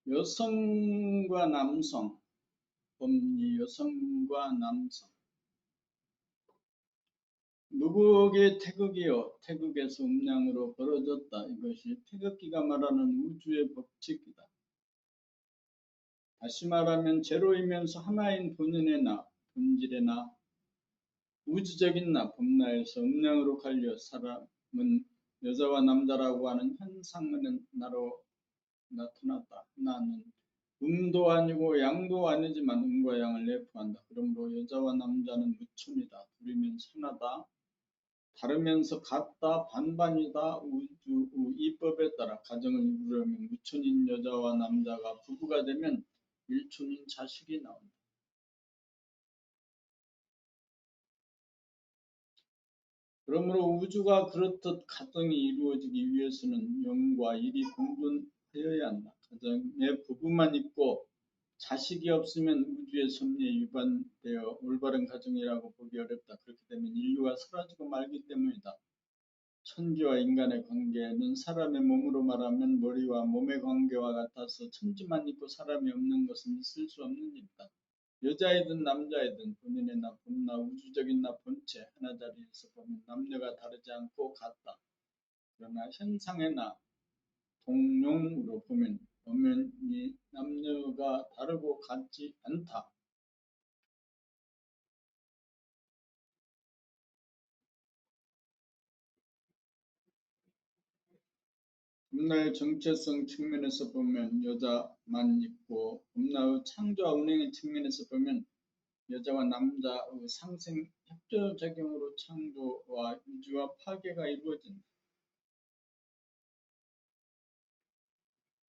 여성과 남성, 법리 여성과 남성. 누구에게 태극이요 태극에서 음양으로 벌어졌다. 이것이 태극기가 말하는 우주의 법칙이다. 다시 말하면 제로이면서 하나인 본연의 나, 본질의 나, 우주적인 나, 법나에서 음양으로 갈려 사람은 여자와 남자라고 하는 현상은 나로 나타났다. 나는 음도 아니고 양도 아니지만 음과 양을 내포한다. 그러므로 여자와 남자는 무천이다. 둘이면 하나다. 다르면서 같다. 반반이다. 우주 이 법에 따라 가정을 이루려면 무천인 여자와 남자가 부부가 되면 일촌인 자식이 나온다. 그러므로 우주가 그렇듯 가정이 이루어지기 위해서는 영과 일이 공존하여야 한다. 가정에 부부만 있고 자식이 없으면 우주의 섭리에 위반되어 올바른 가정이라고 보기 어렵다. 그렇게 되면 인류가 사라지고 말기 때문이다. 천지와 인간의 관계는 사람의 몸으로 말하면 머리와 몸의 관계와 같아서 천지만 있고 사람이 없는 것은 있을 수 없는 일이다. 여자이든 남자이든 본인의 나, 본나, 우주적인 나 본체 하나 자리에서 보면 남녀가 다르지 않고 같다. 그러나 현상의 나, 동용으로 보면 엄연히 남녀가 다르고 같지 않다. 법나의 정체성 측면에서 보면 여자만 있고 법나의 창조와 운행의 측면에서 보면 여자와 남자의 상생 협조작용으로 창조와 유지와 파괴가 이루어진다.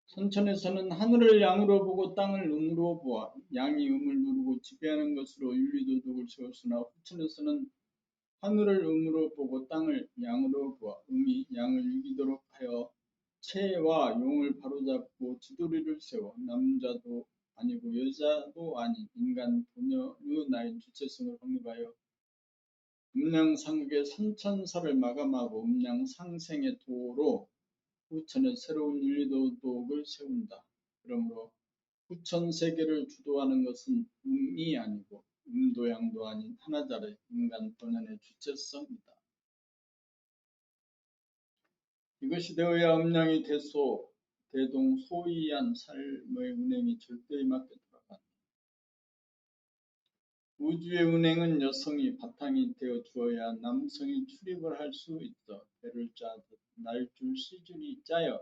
선천에서는 하늘을 양으로 보고 땅을 음으로 보아 양이 음을 누르고 지배하는 것으로 윤리도덕을 세웠으나 후천에서는 하늘을 음으로 보고 땅을 양으로 보아 음이 양을 이기도록 하여 체와 용을 바로잡고 지도리를 세워 남자도 아니고 여자도 아닌 인간 본연의 나의 주체성을 확립하여 음양상극의 선천사를 마감하고 음양상생의 도로 후천의 새로운 윤리도덕을 세운다. 그러므로 후천 세계를 주도하는 것은 음이 아니고 음도 양도 아닌 하나자리 인간 본연의 주체성이다. 이것이 되어야 음양이 대동소이한 삶의 운행이 절대에 맞게 돌아간다. 우주의 운행은 여성이 바탕이 되어 주어야 남성이 출입을 할 수 있어 배를 짜듯 날줄 시줄이 짜여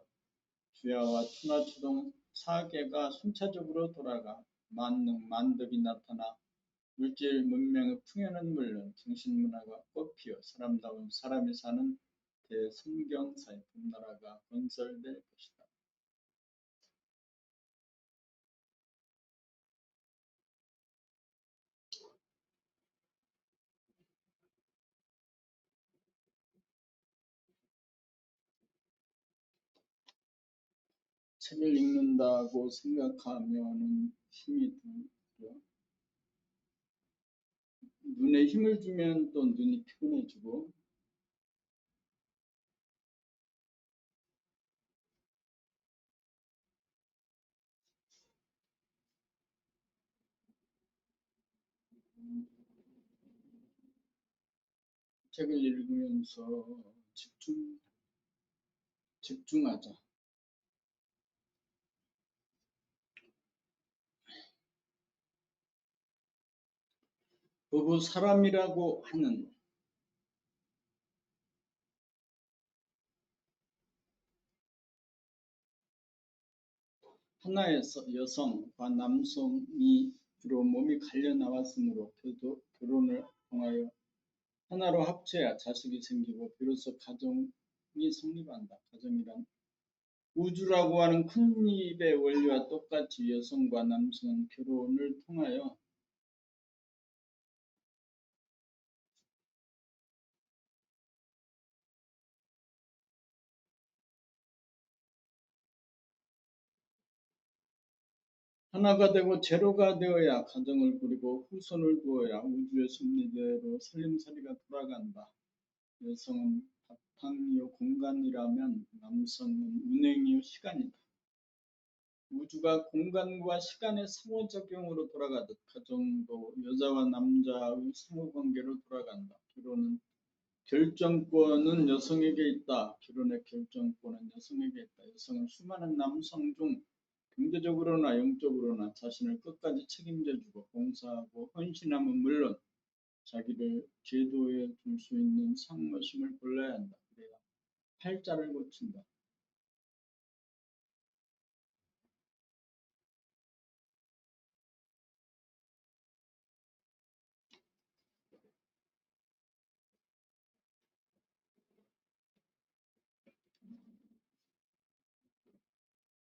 주야와 투나추동 사계가 순차적으로 돌아가 만능 만덕이 나타나 물질 문명의 풍요는 물론 정신문화가 꽃피어 사람다운 사람이 사는 대성경사의 금나라가 건설될 것이다. 책을 읽는다고 생각하면은 힘이 들죠. 눈에 힘을 주면 또 눈이 피곤해지고 책을 읽으면서 집중하자. 부부 사람이라고 하는 하나의 여성과 남성이 주로 몸이 갈려 나왔으므로 결혼을 통하여 하나로 합쳐야 자식이 생기고 비로소 가정이 성립한다. 가정이란 우주라고 하는 큰 입의 원리와 똑같이 여성과 남성은 결혼을 통하여 하나가 되고 제로가 되어야 가정을 꾸리고 후손을 두어야 우주의 섭리대로 살림살이가 돌아간다. 여성은 바탕이요 공간이라면 남성은 운행이요 시간이다. 우주가 공간과 시간의 상호작용으로 돌아가듯 가정도 여자와 남자의 상호관계로 돌아간다. 결혼은 결정권은 여성에게 있다. 결혼의 결정권은 여성에게 있다. 여성은 수많은 남성 중 경제적으로나 영적으로나 자신을 끝까지 책임져주고 봉사하고 헌신하면 물론 자기를 제도에 둘 수 있는 상머심을 골라야 한다. 그래야 팔자를 고친다.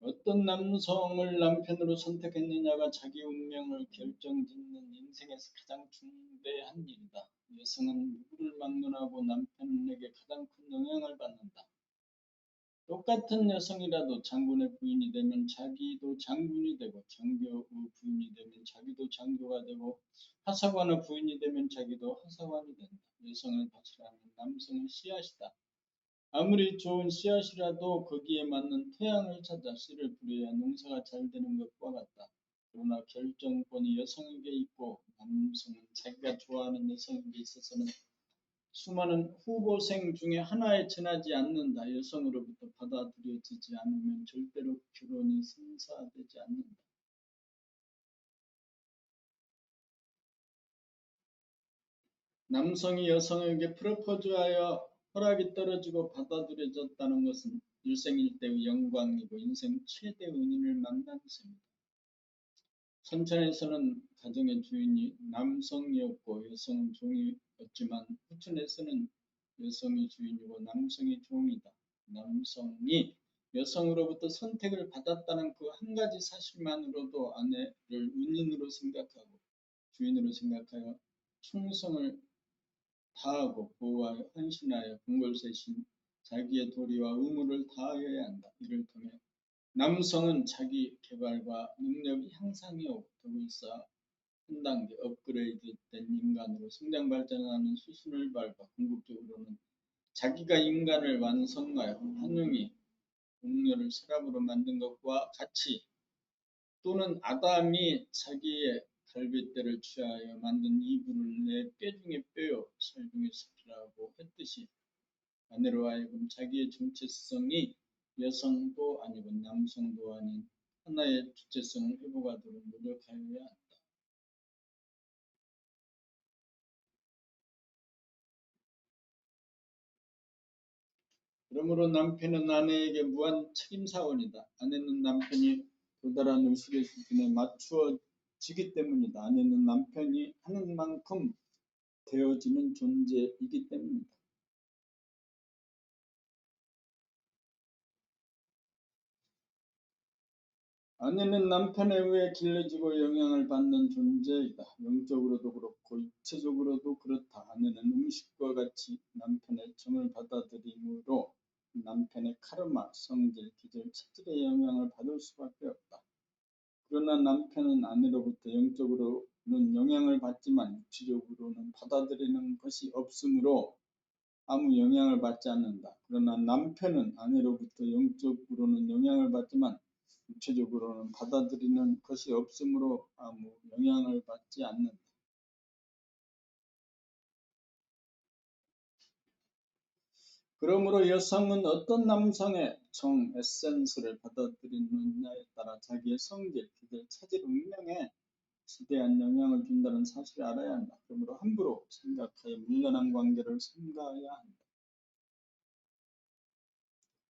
어떤 남성을 남편으로 선택했느냐가 자기 운명을 결정짓는 인생에서 가장 중대한 일이다. 여성은 누구를 막론하고 남편에게 가장 큰 영향을 받는다. 똑같은 여성이라도 장군의 부인이 되면 자기도 장군이 되고 장교의 부인이 되면 자기도 장교가 되고 하사관의 부인이 되면 자기도 하사관이 된다. 여성을 바치라면 남성의 씨앗이다. 아무리 좋은 씨앗이라도 거기에 맞는 토양을 찾아 씨를 뿌려야 농사가 잘 되는 것과 같다. 그러나 결정권이 여성에게 있고 남성은 자기가 좋아하는 여성에게 있어서는 수많은 후보생 중에 하나에 지나지 않는다. 여성으로부터 받아들여지지 않으면 절대로 결혼이 성사되지 않는다. 남성이 여성에게 프로포즈하여 허락이 떨어지고 받아들여졌다는 것은 일생일대의 영광이고 인생 최대 은인을 만난 셈이다. 선천에서는 가정의 주인이 남성이었고 여성은 종이었지만 후천에서는 여성이 주인이고 남성이 종이다. 남성이 여성으로부터 선택을 받았다는 그 한 가지 사실만으로도 아내를 은인으로 생각하고 주인으로 생각하여 충성을 다하고 보호하여 헌신하여 분골쇄신 자기의 도리와 의무를 다하여야 한다. 이를 통해 남성은 자기 개발과 능력 향상에 더고 있어 한 단계 업그레이드된 인간으로 성장 발전하는 수순을 밟아 궁극적으로는 자기가 인간을 완성하여 한영이 동료를 사람으로 만든 것과 같이 또는 아담이 자기의 갈빗대를 취하여 만든 이불을 내 뼈 중에 뼈요 살 중에 살이라고 했듯이 아내로 하여금 자기의 정체성이 여성도 아니고 남성도 아닌 하나의 주체성을 회복하도록 노력하여야 한다. 그러므로 남편은 아내에게 무한 책임사원이다. 아내는 남편이 도달한 의식의 수준에 맞추어지기 때문이다. 아내는 남편이 하는 만큼 되어지는 존재이기 때문이다. 아내는 남편에 의해 길러지고 영향을 받는 존재이다. 영적으로도 그렇고 육체적으로도 그렇다. 아내는 음식과 같이 남편의 정을 받아들이므로 남편의 카르마, 성질, 기질, 체질의 영향을 받을 수밖에 없다. 그러나 남편은 아내로부터 영적으로는 영향을 받지만 육체적으로는 받아들이는 것이 없으므로 아무 영향을 받지 않는다. 그러나 남편은 아내로부터 영적으로는 영향을 받지만 육체적으로는 받아들이는 것이 없으므로 아무 영향을 받지 않는다. 그러므로 여성은 어떤 남성의 정, 에센스를 받아들이느냐에 따라 자기의 성질, 기질, 체질, 운명에 지대한 영향을 준다는 사실을 알아야 한다. 그러므로 함부로 생각하여 밀려난 관계를 삼가해야 한다.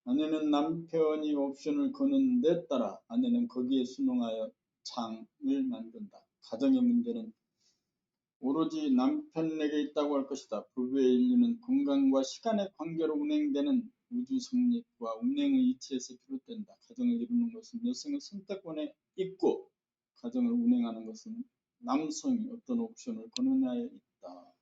아내는 남편이 옵션을 거는 데 따라 아내는 거기에 순응하여 장을 만든다. 가정의 문제는 오로지 남편에게 있다고 할 것이다. 부부의 인류는 건강과 시간의 관계로 운행되는 우주 성립과 운행의 이치에서 비롯된다. 가정을 이루는 것은 여성의 선택권에 있고 가정을 운행하는 것은 남성이 어떤 옵션을 거느냐에 있다.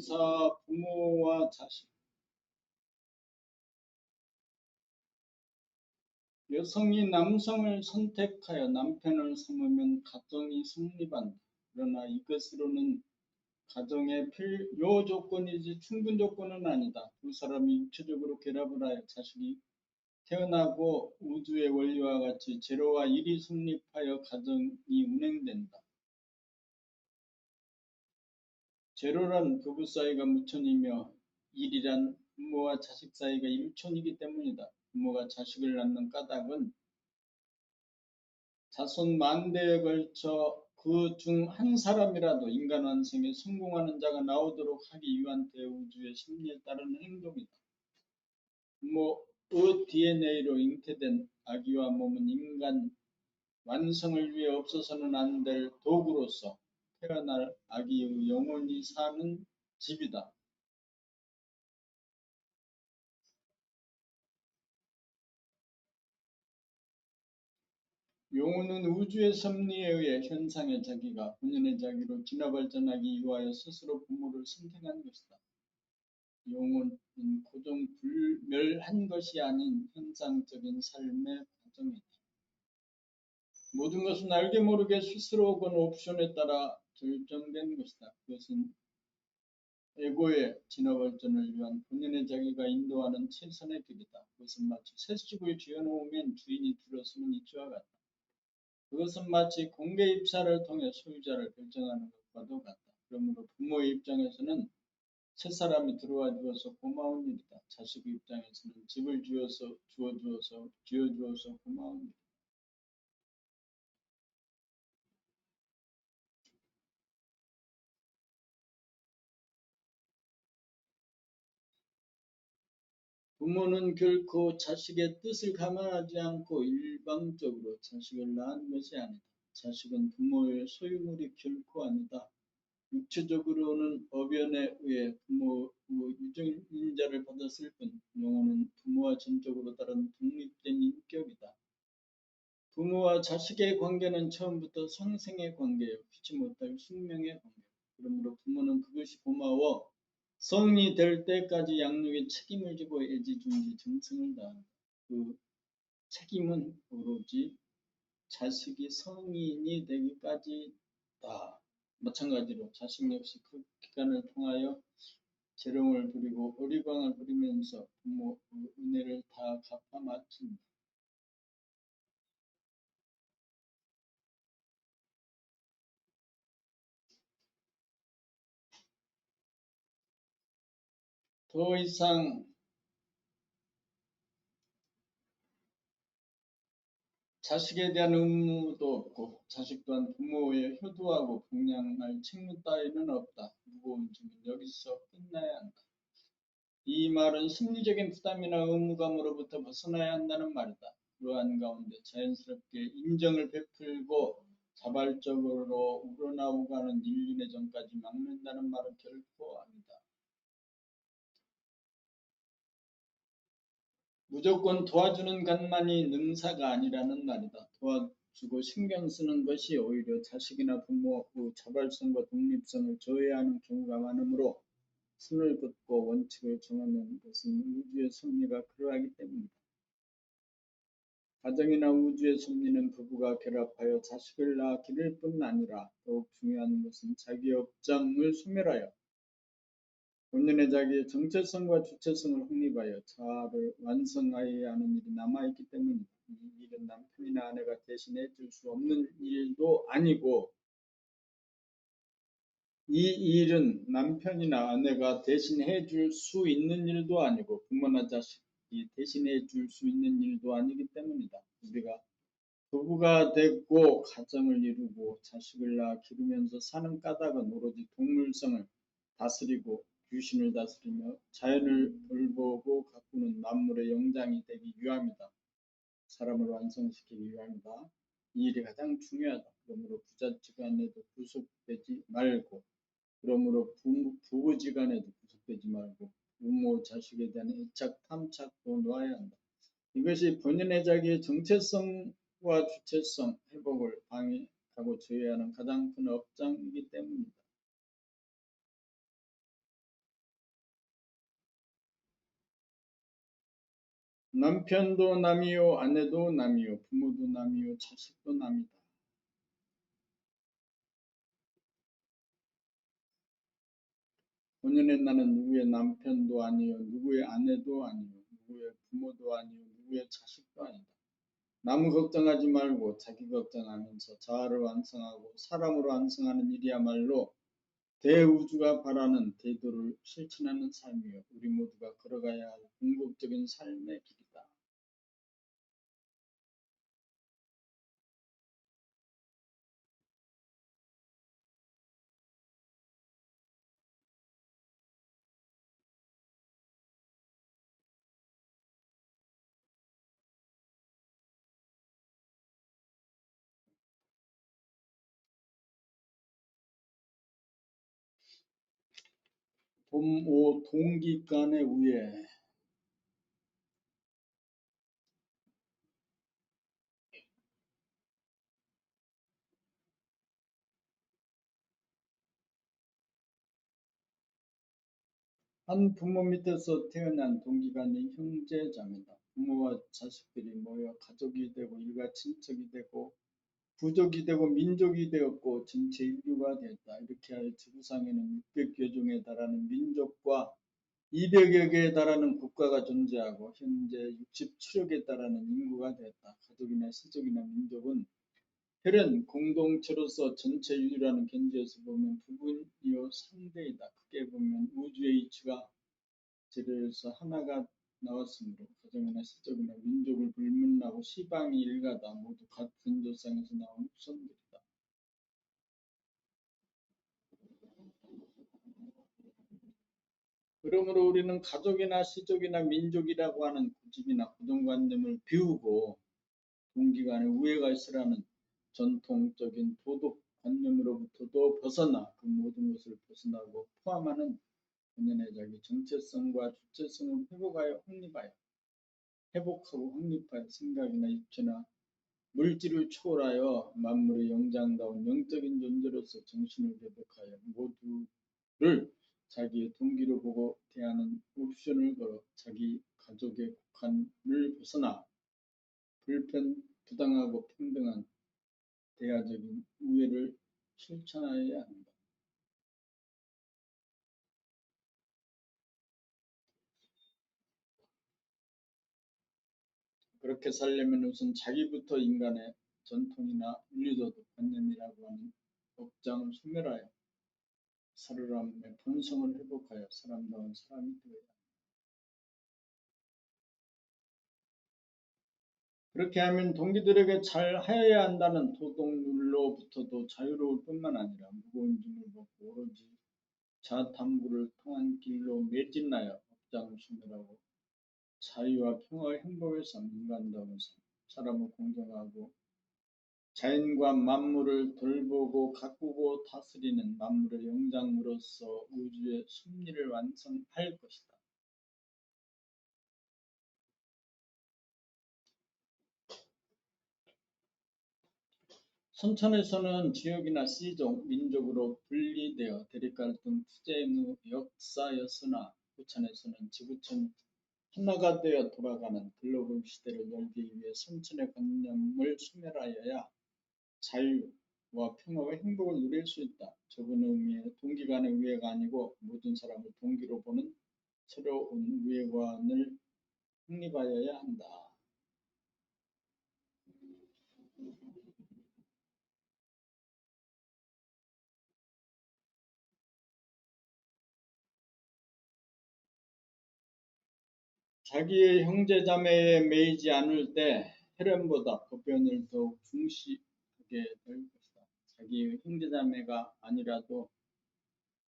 동사 부모와 자식. 여성이 남성을 선택하여 남편을 삼으면 가정이 성립한다. 그러나 이것으로는 가정의 필요 조건이지 충분 조건은 아니다. 두 사람이 육체적으로 결합을 하여 자식이 태어나고 우주의 원리와 같이 제로와 일이 성립하여 가정이 운행된다. 제로란 부부 사이가 무천이며 일이란 부모와 자식 사이가 일천이기 때문이다. 부모가 자식을 낳는 까닭은 자손 만대에 걸쳐 그 중 한 사람이라도 인간 완성에 성공하는 자가 나오도록 하기 위한 대우주의 심리에 따르는 행동이다. 부모의 DNA로 잉태된 아기와 몸은 인간 완성을 위해 없어서는 안 될 도구로서 태어날 아기의 영원히 사는 집이다. 영혼은 우주의 섭리에 의해 현상의 자기가 본연의 자기로 진화 발전하기 위하여 스스로 부모를 선택한 것이다. 영혼은 고정불멸한 것이 아닌 현상적인 삶의 과정이다. 모든 것은 알게 모르게 스스로 건 옵션에 따라 결정된 것이다. 그것은 에고의 진화 발전을 위한 본연의 자기가 인도하는 최선의 길이다. 그것은 마치 새집을 지어놓으면 주인이 들어서는 이치와 같다. 그것은 마치 공개 입사를 통해 소유자를 결정하는 것과도 같다. 그러므로 부모의 입장에서는 새 사람이 들어와 주어서 고마운 일이다. 자식의 입장에서는 집을 지어주어서 고마운 일이다. 부모는 결코 자식의 뜻을 감안하지 않고 일방적으로 자식을 낳은 것이 아니다. 자식은 부모의 소유물이 결코 아니다. 육체적으로는 어변에 의해 부모의 유전인자를 받았을 뿐 영혼은 부모와 전적으로 다른 독립된 인격이다. 부모와 자식의 관계는 처음부터 상생의 관계요, 피치 못할 숙명의 관계. 그러므로 부모는 그것이 고마워 성이 될 때까지 양육에 책임을 지고 애지중지 정성을 다한다. 그 책임은 오로지 자식이 성인이 되기까지다. 마찬가지로 자식 역시 그 기간을 통하여 재롱을 부리고 어리광을 부리면서 부모의 은혜를 다 갚아 마친다. 더 이상 자식에 대한 의무도 없고 자식 또한 부모의 효도하고 봉양할 책무 따위는 없다. 무거운 짐은 여기서 끝나야 한다. 이 말은 심리적인 부담이나 의무감으로부터 벗어나야 한다는 말이다. 그러한 가운데 자연스럽게 인정을 베풀고 자발적으로 우러나오고 하는 인륜의 전까지 막는다는 말은 결코 아니다. 무조건 도와주는 것만이 능사가 아니라는 말이다. 도와주고 신경 쓰는 것이 오히려 자식이나 부모의 자발성과 독립성을 저해하는 경우가 많으므로 선을 긋고 원칙을 정하는 것은 우주의 섭리가 그러하기 때문이다. 가정이나 우주의 섭리는 부부가 결합하여 자식을 낳아 기를 뿐 아니라 더욱 중요한 것은 자기 업장을 소멸하여 본연의 자기의 정체성과 주체성을 확립하여 자아를 완성하여야 하는 일이 남아있기 때문이다. 이 일은 남편이나 아내가 대신해 줄 수 없는 일도 아니고 이 일은 남편이나 아내가 대신해 줄 수 있는 일도 아니고 부모나 자식이 대신해 줄 수 있는 일도 아니기 때문이다. 우리가 부부가 되고 가정을 이루고 자식을 낳아 기르면서 사는 까닭은 오로지 동물성을 다스리고 귀신을 다스리며 자연을 돌보고 가꾸는 만물의 영장이 되기 위함이다. 사람을 완성시키기 위함이다. 이 일이 가장 중요하다. 그러므로 부자지간에도 구속되지 말고 그러므로 부부지간에도 구속되지 말고 부모 자식에 대한 애착 탐착도 놓아야 한다. 이것이 본연의 자기의 정체성과 주체성 회복을 방해하고 저해하는 가장 큰 업장이기 때문이다. 남편도 남이요, 아내도 남이요, 부모도 남이요, 자식도 남이다. 본연의 나는 누구의 남편도 아니요, 누구의 아내도 아니요, 누구의 부모도 아니요, 누구의 자식도 아니다. 남 걱정하지 말고 자기 걱정하면서 자아를 완성하고 사람으로 완성하는 일이야말로 대우주가 바라는 대도를 실천하는 삶이요. 우리 모두가 걸어가야 할 궁극적인 삶의 길이다. 봄5 동기간의 우애. 한 부모 밑에서 태어난 동기간이 형제자매다. 부모와 자식들이 모여 가족이 되고 일가 친척이 되고 부족이 되고 민족이 되었고 전체 인류가 되었다. 이렇게 하여 지구상에는 600여 종에 달하는 민족과 200여 개에 달하는 국가가 존재하고 현재 67억에 달하는 인구가 되었다. 가족이나氏族이나 민족은 혈연 공동체로서 전체 인류라는 견지에서 보면 부분이요 상대이다. 크게 보면 우주의 이치가 제로에서 하나가 나왔으므로 가정이나氏族이나 민족을 불문하고 시방이 일가다. 모두 같은 조상에서 나온 후손들이다. 그러므로 우리는 가족이나氏族이나 민족이라고 하는 고집이나 고정관념을 비우고 동기간에 우애가 있으라는 전통적인 도덕관념으로부터도 벗어나 그 모든 것을 벗어나고 포함하는 본연의 자기 정체성과 주체성을 회복하고 확립하여 생각이나 육체나 물질을 초월하여 만물의 영장다운 영적인 존재로서 정신을 회복하여 모두를 자기의 동기로 보고 대하는 옵션을 걸어 자기 가족의 국한을 벗어나 불편, 부당하고 평등한 대화적인 우애를 실천하여야 한다. 그렇게 살려면 우선 자기부터 인간의 전통이나 윤리도덕 관념이라고 하는 업장을 소멸하여 사람의 본성을 회복하여 사람다운 사람이 되어야 한다. 그렇게 하면 동기들에게 잘 하여야 한다는 도덕률로부터도 자유로울 뿐만 아니라 무거운 짐을 벗고 오로지 자탐구를 통한 길로 매진하여 업장을 소멸하고 자유와 평화의 행복의 삶, 인간다운 삶, 사람을 공경하고 자연과 만물을 돌보고 가꾸고 다스리는 만물의 영장으로서 우주의 섭리를 완성할 것이다. 선천에서는 지역이나 씨족, 민족으로 분리되어 대립갈등 투쟁의 역사였으나 후천에서는 지구촌 하나가 되어 돌아가는 글로벌 시대를 열기 위해 선천의 관념을 소멸하여야 자유와 평화와 행복을 누릴 수 있다. 좁은 의미의 동기간의 우애가 아니고 모든 사람을 동기로 보는 새로운 우애관을 확립하여야 한다. 자기의 형제자매에 매이지 않을 때 혈연보다 법연을 더욱 중시하게 될 것이다. 자기의 형제자매가 아니라도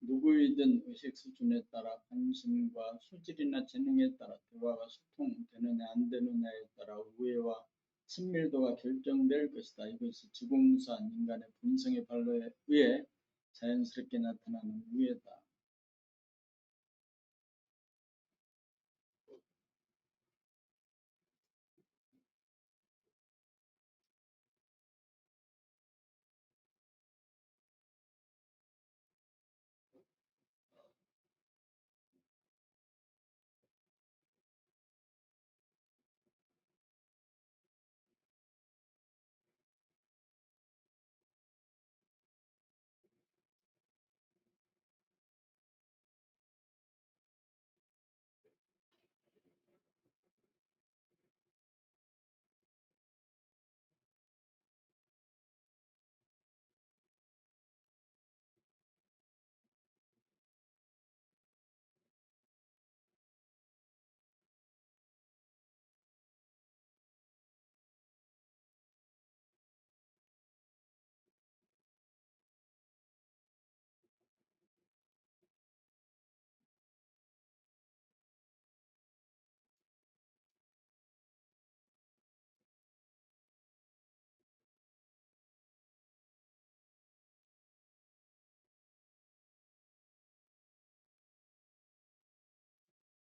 누구이든 의식 수준에 따라 관심과 소질이나 재능에 따라 대화가 소통되느냐 안 되느냐에 따라 우애와 친밀도가 결정될 것이다. 이것이 지공무사한 인간의 본성의 발로에 의해 자연스럽게 나타나는 우애다.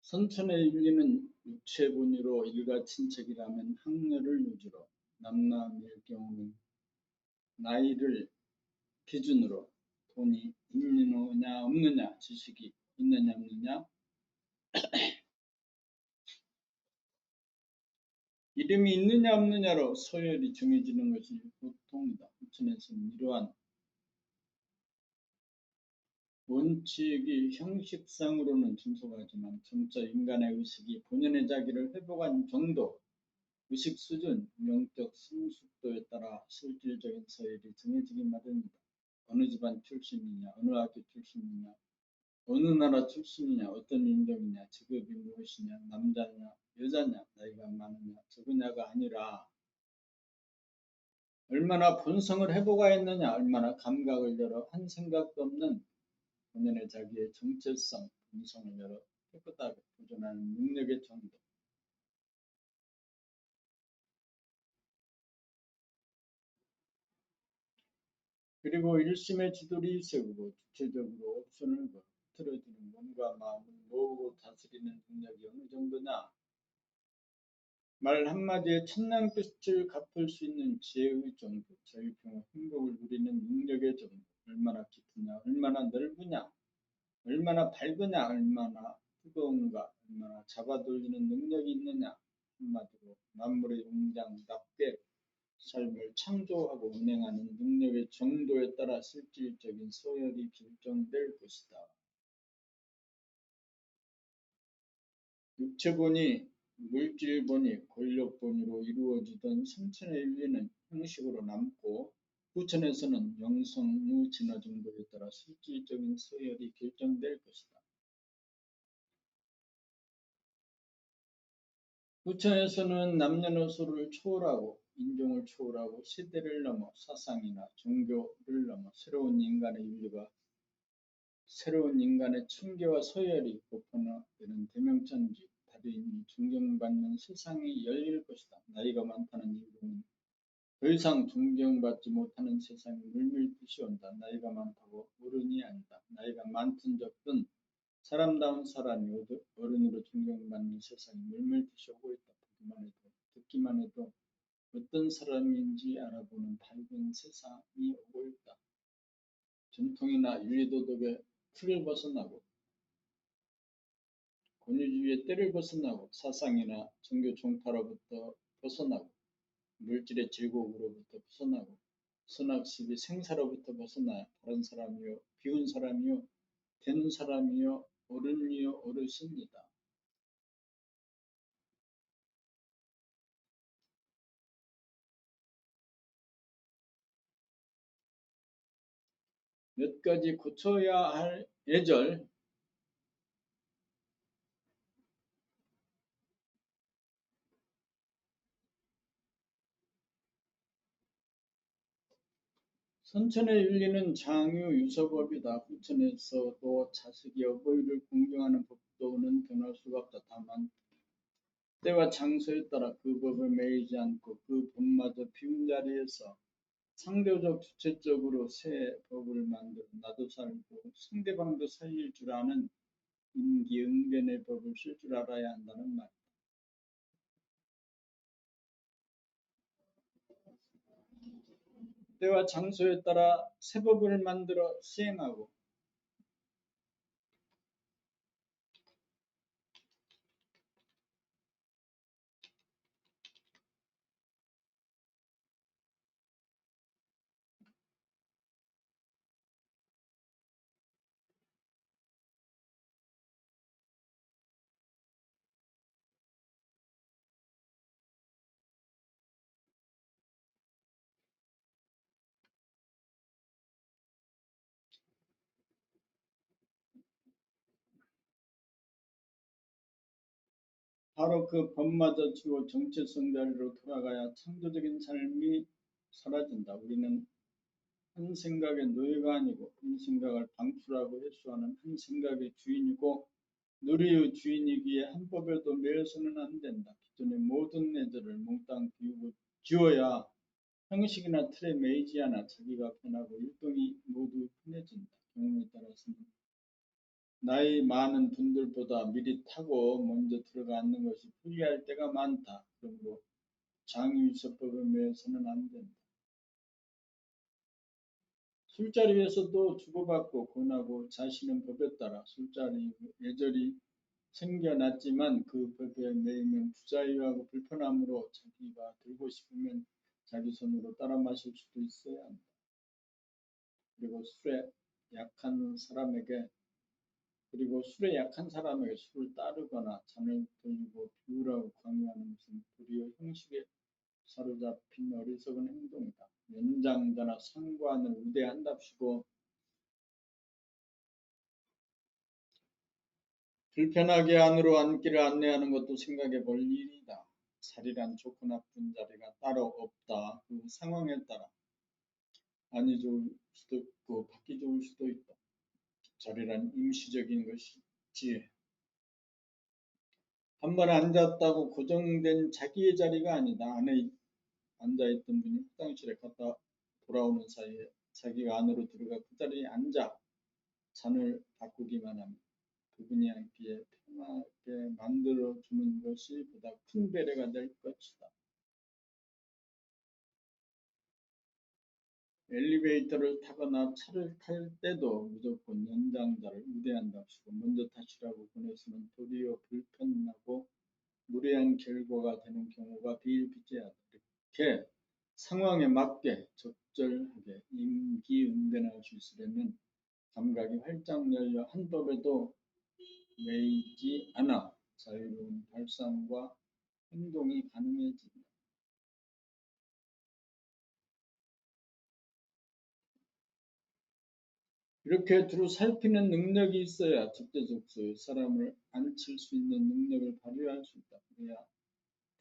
선천의 윤리는 육체본위로 일가친척이라면 학렬을 유지로 남남일 경우는 나이를 기준으로 돈이 있느냐 없느냐, 지식이 있느냐 없느냐, 이름이 있느냐 없느냐로 서열이 정해지는 것이 보통이다. 후천에서는 이러한 원칙이 형식상으로는 준수하지만 점차 인간의 의식이 본연의 자기를 회복한 정도, 의식 수준, 영적 성숙도에 따라 실질적인 서열이 정해지기 마련이다. 어느 집안 출신이냐, 어느 학교 출신이냐, 어느 나라 출신이냐, 어떤 인종이냐, 직업이 무엇이냐, 남자냐, 여자냐, 나이가 많으냐, 적으냐가 아니라 얼마나 본성을 회복하였느냐, 얼마나 감각을 열어 한 생각도 없는 본연의 자기의 정체성, 본성을 열어 깨끗하게 보존하는 능력의 정도. 그리고 일심의 지도를 세우고 주체적으로 옵션을 틀어주는 몸과 마음을 모으고 다스리는 능력이 어느 정도냐. 말 한마디에 천냥 뜻을 갚을 수 있는 지혜의 정도, 자유평화 행복을 누리는 능력의 정도, 얼마나 깊으냐, 얼마나 넓으냐, 얼마나 밝으냐, 얼마나 뜨거운가, 얼마나 잡아돌리는 능력이 있느냐. 한마디로 만물의 웅장답게 삶을 창조하고 운행하는 능력의 정도에 따라 실질적인 소열이 결정될 것이다. 육체본이 물질본이 권력본으로 이루어지던 선천의 윤리는 형식으로 남고 후천에서는 영성의 진화 정도에 따라 실질적인 서열이 결정될 것이다. 후천에서는 남녀노소를 초월하고 인종을 초월하고 세대를 넘어 사상이나 종교를 넘어 새로운 인간의 윤리가 새로운 인간의 층계와 서열이 보편화되는 대명천지, 다윈이 존경받는 세상이 열릴 것이다. 나이가 많다는 이유로는 더 이상 존경받지 못하는 세상이 물밀듯이 온다. 나이가 많다고 어른이 아니다. 나이가 많든 적든 사람다운 사람이 어른으로 존경받는 세상이 물밀듯이 오고 있다. 듣기만 해도 어떤 사람인지 알아보는 밝은 세상이 오고 있다. 전통이나 윤리도덕의 틀을 벗어나고 권위주의의 때를 벗어나고 사상이나 종교 종파로부터 벗어나고 물질의 질곡으로부터 벗어나고 선악습의 생사로부터 벗어나야 다른 사람이요 비운 사람이요 된 사람이요 어른이요 어르신이다. 몇 가지 고쳐야 할 예절, 선천의 윤리는 장유 유서법이다. 후천에서도 자식이 어버이를 공경하는 법도는 변할 수가 없다. 다만 때와 장소에 따라 그 법을 매이지 않고 그 법마저 비운 자리에서 상대적 주체적으로 새 법을 만들어 나도 살고 상대방도 살릴 줄 아는 임기응변의 법을 쓸 줄 알아야 한다는 말. 때와 장소에 따라 새 법을 만들어 시행하고 바로 그 법마저 지고 정체성 자리로 돌아가야 창조적인 삶이 사라진다. 우리는 한 생각의 노예가 아니고 한 생각을 방출하고 회수하는 한 생각의 주인이고 누리의 주인이기에 한 법에도 매여서는 안 된다. 기존의 모든 내절을 몽땅 비우고 지워야 형식이나 틀에 매이지 않아 자기가 편하고 율동이 모두 편해진다. 경우에 따라서는 나이 많은 분들보다 미리 타고 먼저 들어가 앉는 것이 불리할 때가 많다. 그러므로 장유유서법에 매여서는 안 된다. 술자리에서도 주고받고 권하고 자신은 법에 따라 술자리 예절이 생겨났지만 그 법에 매이면 부자유하고 불편함으로 자기가 들고 싶으면 자기 손으로 따라 마실 수도 있어야 한다. 그리고 술에 약한 사람에게 술을 따르거나 잔을 돌리고 비우라고 강요하는 것은 도리어 형식에 사로잡힌 어리석은 행동이다. 연장자나 상관을 우대한답시고 불편하게 안으로 앉기를 안내하는 것도 생각해 볼 일이다. 자리란 좋고 나쁜 자리가 따로 없다. 그 상황에 따라 안이 좋을 수도 있고 받기 좋을 수도 있다. 자리란 임시적인 것이지 한번 앉았다고 고정된 자기의 자리가 아니다. 안에 앉아있던 분이 화장실에 갔다 돌아오는 사이에 자기가 안으로 들어가 그 자리에 앉아 잔을 바꾸기만 하면 그분이 앉기에 편하게 만들어주는 것이 보다 큰 배려가 될 것이다. 엘리베이터를 타거나 차를 탈 때도 무조건 연장자를 우대한답시고 먼저 타시라고 보내서는 도리어 불편하고 무례한 결과가 되는 경우가 비일비재하다. 이렇게 상황에 맞게 적절하게 임기응변할 수 있으려면 감각이 활짝 열려 한 법에도 매이지 않아 자유로운 발상과 행동이 가능해진다. 이렇게 두루 살피는 능력이 있어야 적재적소에 사람을 앉힐 수 있는 능력을 발휘할 수 있다. 그래야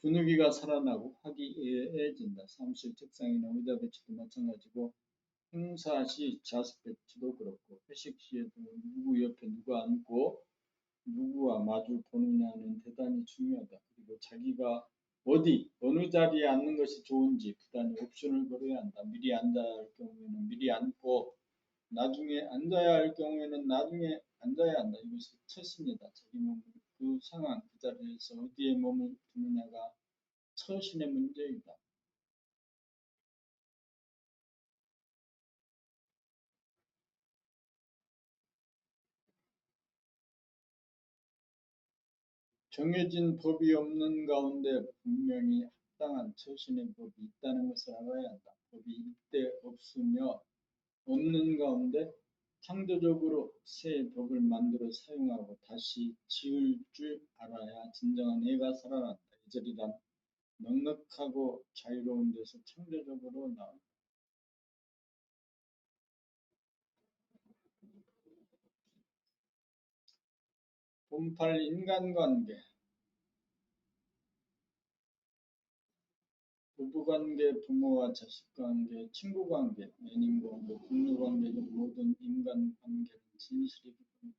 분위기가 살아나고 화기애애해진다. 사무실 책상이나 의자 배치도 마찬가지고 행사 시 좌석 배치도 그렇고 회식 시에도 누구 옆에 누가 앉고 누구와 마주 보느냐는 대단히 중요하다. 그리고 자기가 어느 자리에 앉는 것이 좋은지 부단히 옵션을 걸어야 한다. 미리 앉아야 할 경우에는 미리 앉고 나중에 앉아야 할 경우에는 나중에 앉아야 한다. 이것이 처신이다. 자기 몸을 그 상황 그 자리에서 어디에 몸을 두느냐가 처신의 문제이다. 정해진 법이 없는 가운데 분명히 합당한 처신의 법이 있다는 것을 알아야 한다. 법이 이때 없으며 없는 가운데 창조적으로 새 법을 만들어 사용하고 다시 지을 줄 알아야 진정한 애가 살아난다. 예절이란 넉넉하고 자유로운 데서 창조적으로 나온다. 본팔 인간관계, 부부관계, 부모와 자식관계, 친구관계, 연인관계, 동료관계 등 모든 인간관계는 진실이 기본이다.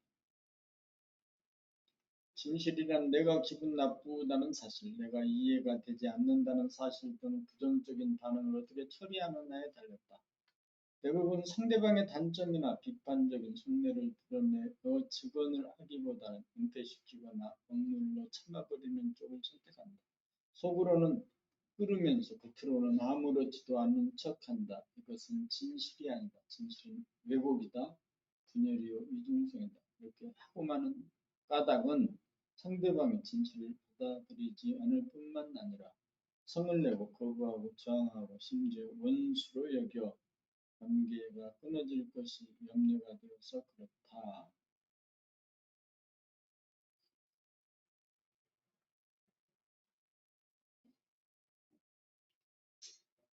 진실이란 내가 기분 나쁘다는 사실, 내가 이해가 되지 않는다는 사실 등 부정적인 반응을 어떻게 처리하느냐에 달렸다. 대부분 상대방의 단점이나 비판적인 속내를 드러내어 증언을 하기보다는 은폐시키거나 억눌러 참아버리는 쪽을 선택한다. 속으로는 끓으면서 겉으로는 아무렇지도 않은 척한다. 이것은 진실이 아니다. 진실은 왜곡이다. 분열이요 이중성이다. 이렇게 하고만은 까닭은 상대방의 진실을 받아들이지 않을 뿐만 아니라 성을 내고 거부하고 저항하고 심지어 원수로 여겨 관계가 끊어질 것이 염려가 되어서 그렇다.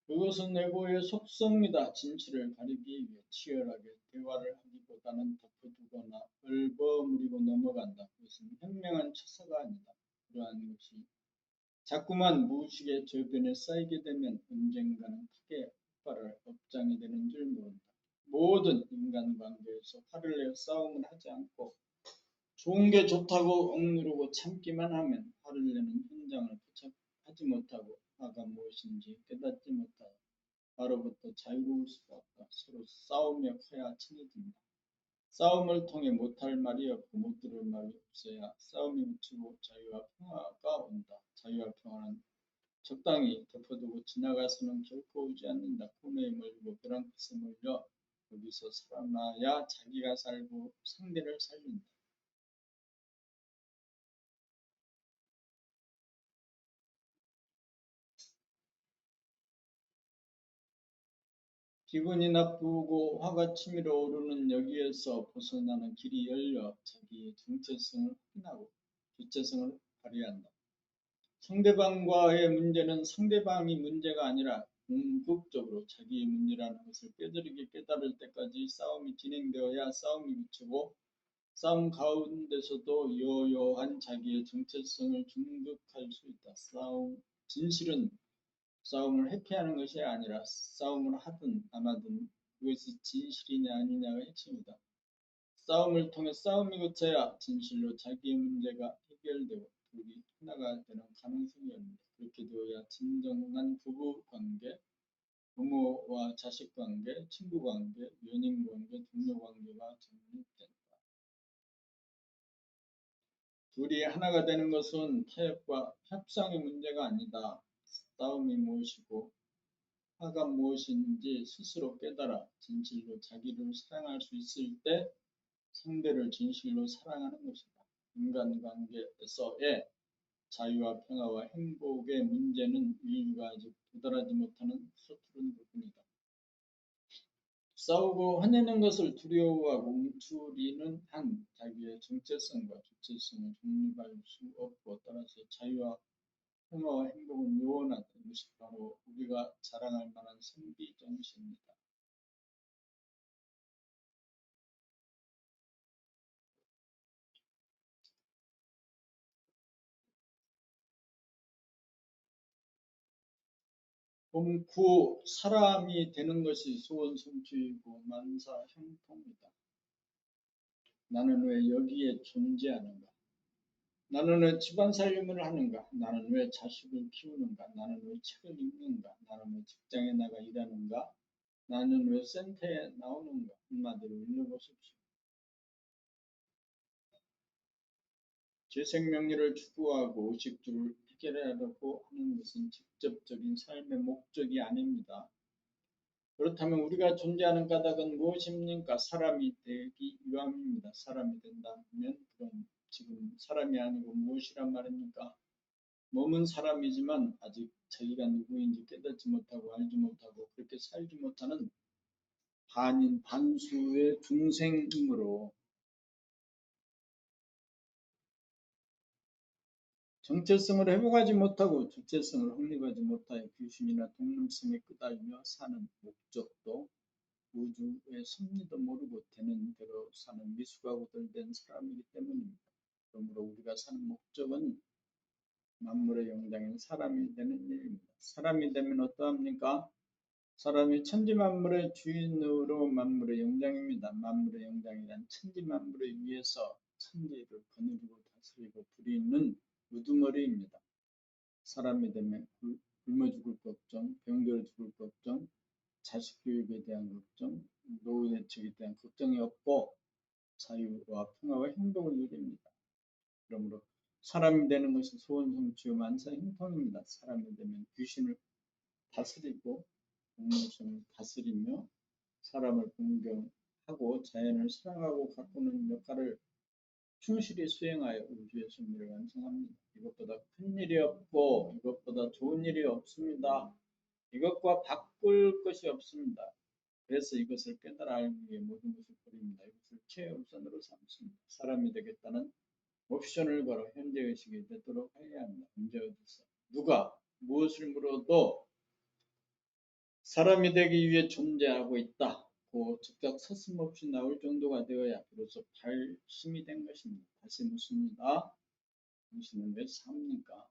그것은 내고의 속성이다. 진실을 가리기 위해 치열하게 대화를 하기보다는 덮어두거나 얼버무리고 넘어간다. 그것은 현명한 처사가 아니다. 그러한 것이 자꾸만 무의식의 저변에 쌓이게 되면 언젠가는 크게 폭발할 업장이 되는 줄 모른다. 모든 인간관계에서 화를 내어 싸움을 하지 않고 좋은 게 좋다고 억누르고 참기만 하면 화를 내는 현장을 포착하지 못하고 화가 무엇인지 깨닫지 못하고 바로부터 자유로울 수가 없다. 서로 싸우며 커야 친해진다. 싸움을 통해 못할 말이 없고 못 들을 말이 없어야 싸움이 그치고 자유와 평화가 온다. 자유와 평화는 적당히 덮어두고 지나가서는 결코 오지 않는다. 코너에 몰리고 벼랑 끝에 몰려 거기서 살아나야 자기가 살고 상대를 살린다. 기분이 나쁘고 화가 치밀어 오르는 여기에서 벗어나는 길이 열려 자기의 정체성을 확인하고 주체성을 발휘한다. 상대방과의 문제는 상대방이 문제가 아니라 궁극적으로 자기의 문제라는 것을 뼈저리게 깨달을 때까지 싸움이 진행되어야 싸움이 그치고 싸움 가운데서도 요요한 자기의 정체성을 중득할 수 있다. 진실은 싸움을 회피하는 것이 아니라 싸움을 하든 안 하든 그것이 진실이냐 아니냐가 핵심이다. 싸움을 통해 싸움이 그쳐야 진실로 자기의 문제가 해결되고 둘이 하나가 되는 가능성이 열린다. 그렇게 되어야 진정한 부부 관계, 부모와 자식 관계, 친구 관계, 연인 관계, 동료 관계가 정립된다. 둘이 하나가 되는 것은 타협과 협상의 문제가 아니다. 싸움이 무엇이고 화가 무엇인지 스스로 깨달아 진실로 자기를 사랑할 수 있을 때 상대를 진실로 사랑하는 것이다. 인간관계에서의 자유와 평화와 행복의 문제는 인류가 아직 도달하지 못하는 서투른 부분이다. 싸우고 화내는 것을 두려워하고 움츠리는 한 자기의 정체성과 주체성을 정립할 수 없고 따라서 자유와 평화와 행복은 요원하다. 이것이 바로 우리가 자랑할 만한 선비 정신입니다. 구 사람이 되는 것이 소원 성취이고 만사 형통이다. 나는 왜 여기에 존재하는가? 나는 왜 집안 살림을 하는가? 나는 왜 자식을 키우는가? 나는 왜 책을 읽는가? 나는 왜 직장에 나가 일하는가? 나는 왜 센터에 나오는가? 한마디로 읽어보십시오. 제 생명력을 추구하고 의식주를 해결하려고 하는 것은 직접적인 삶의 목적이 아닙니다. 그렇다면 우리가 존재하는 까닭은 무엇입니까? 사람이 되기 위함입니다. 사람이 된다면 그럼 지금 사람이 아니고 무엇이란 말입니까? 몸은 사람이지만 아직 자기가 누구인지 깨닫지 못하고 알지 못하고 그렇게 살지 못하는 반인 반수의 중생이므로 정체성을 회복하지 못하고 주체성을 확립하지 못하여 귀신이나 독립성에 끄달려 사는 목적도 우주의 섭리도 모르고 되는 대로 사는 미숙하고들 된 사람이기 때문입니다. 그러므로 우리가 사는 목적은 만물의 영장인 사람이 되는 일입니다. 사람이 되면 어떠합니까? 사람이 천지만물의 주인으로 만물의 영장입니다. 만물의 영장이란 천지만물에 위해서 천지를 거느리고 다스리고 부리는 우두머리입니다. 사람이 되면 굶어 죽을 걱정, 병들어 죽을 걱정, 자식 교육에 대한 걱정, 노후 대책에 대한 걱정이 없고 자유와 평화와 행복을 누립니다. 그러므로 사람이 되는 것이 소원 성취와 만사 형통입니다. 사람이 되면 귀신을 다스리고 동물성을 다스리며 사람을 공경하고 자연을 사랑하고 가꾸는 역할을 충실히 수행하여 우주의 섭리를 완성합니다. 이것보다 큰 일이 없고 이것보다 좋은 일이 없습니다. 이것과 바꿀 것이 없습니다. 그래서 이것을 깨달아 알기 위해 모든 것을 버립니다. 이것을 최우선으로 삼습니다. 사람이 되겠다는 옵션을 걸어 현재의식이 되도록 해야 합니다. 언제 어디서 누가 무엇을 물어도 사람이 되기 위해 존재하고 있다. 고 즉각 서슴없이 나올 정도가 되어야 비로소 발심이 된 것입니다. 다시 묻습니다. 당신은 왜 삽니까?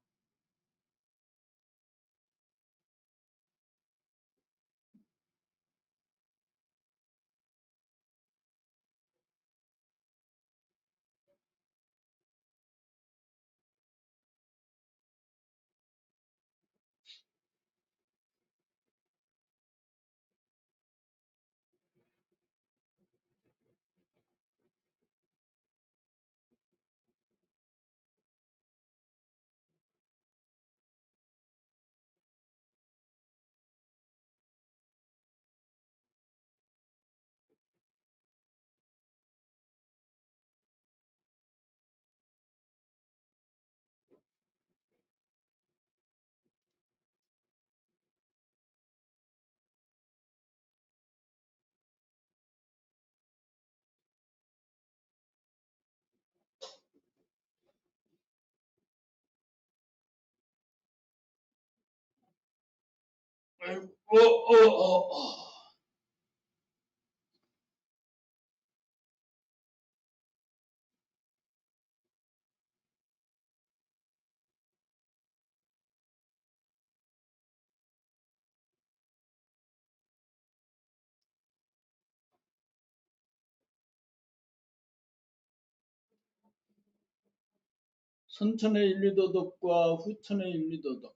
선천의 윤리도덕과 후천의 윤리도덕.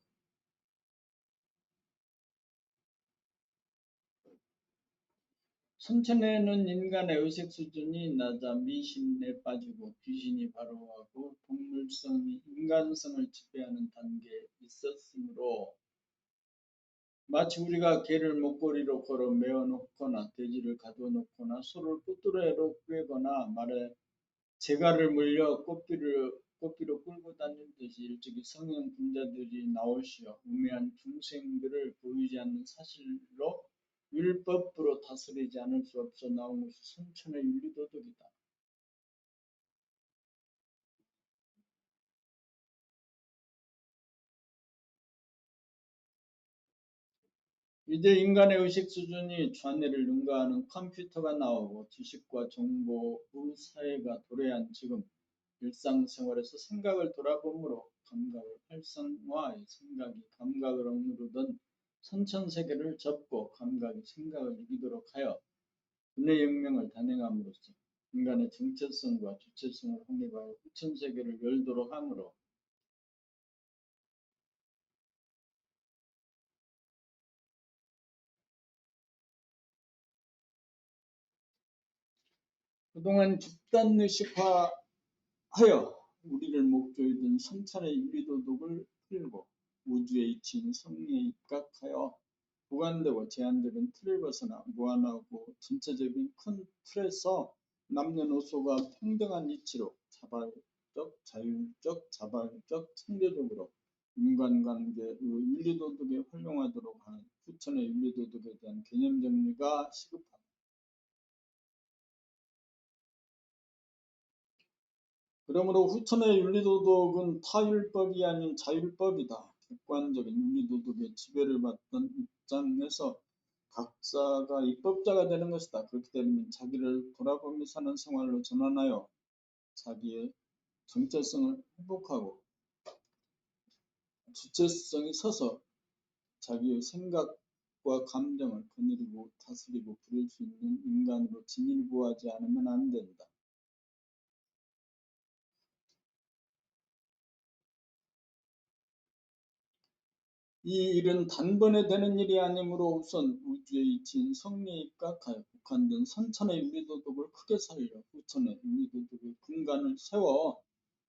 선천에는 인간의 의식 수준이 낮아 미신에 빠지고 귀신이 바로하고 동물성이 인간성을 지배하는 단계에 있었으므로 마치 우리가 개를 목걸이로 걸어 메어놓거나 돼지를 가둬놓거나 소를 끄뚜레로 꿰거나 말에 재갈을 물려 꽃비로 끌고 다니듯이 일찍이 성형 분자들이 나오시어 우매한 중생들을 보이지 않는 사실로 율법으로 다스리지 않을 수 없어 나온 것이 선천의 윤리도덕이다. 이제 인간의 의식 수준이 좌뇌를 능가하는 컴퓨터가 나오고 지식과 정보의 사회가 도래한 지금 일상생활에서 생각을 돌아보므로 감각을 활성화해 생각이 감각을 억누르던 선천세계를 접고 감각이 생각을 이기도록 하여 분해혁명을 단행함으로써 인간의 정체성과 주체성을 확립하여 후천세계를 열도록 하므로 그동안 집단의식화하여 우리를 목조이던 선천의 윤리도덕을 풀고 우주의 이치인 성리에 입각하여 보관되고 제한되는 틀을 벗어나 무한하고 전체적인 큰 틀에서 남녀노소가 평등한 이치로 자발적, 자율적, 자발적, 창조적으로 인간관계의 윤리도덕에 활용하도록 하는 후천의 윤리도덕에 대한 개념 정리가 시급합니다. 그러므로 후천의 윤리도덕은 타율법이 아닌 자율법이다. 객관적인 윤리도덕의 지배를 받던 입장에서 각자가 입법자가 되는 것이다. 그렇게 되면 자기를 돌아보며 사는 생활로 전환하여 자기의 정체성을 회복하고 주체성이 서서 자기의 생각과 감정을 거느리고 다스리고 부릴 수 있는 인간으로 진일보하지 않으면 안 된다. 이 일은 단번에 되는 일이 아니므로 우선 우주의 이치인 성리에 입각하여 국한된 선천의 윤리도덕을 크게 살려 후천의 윤리도덕의 근간을 세워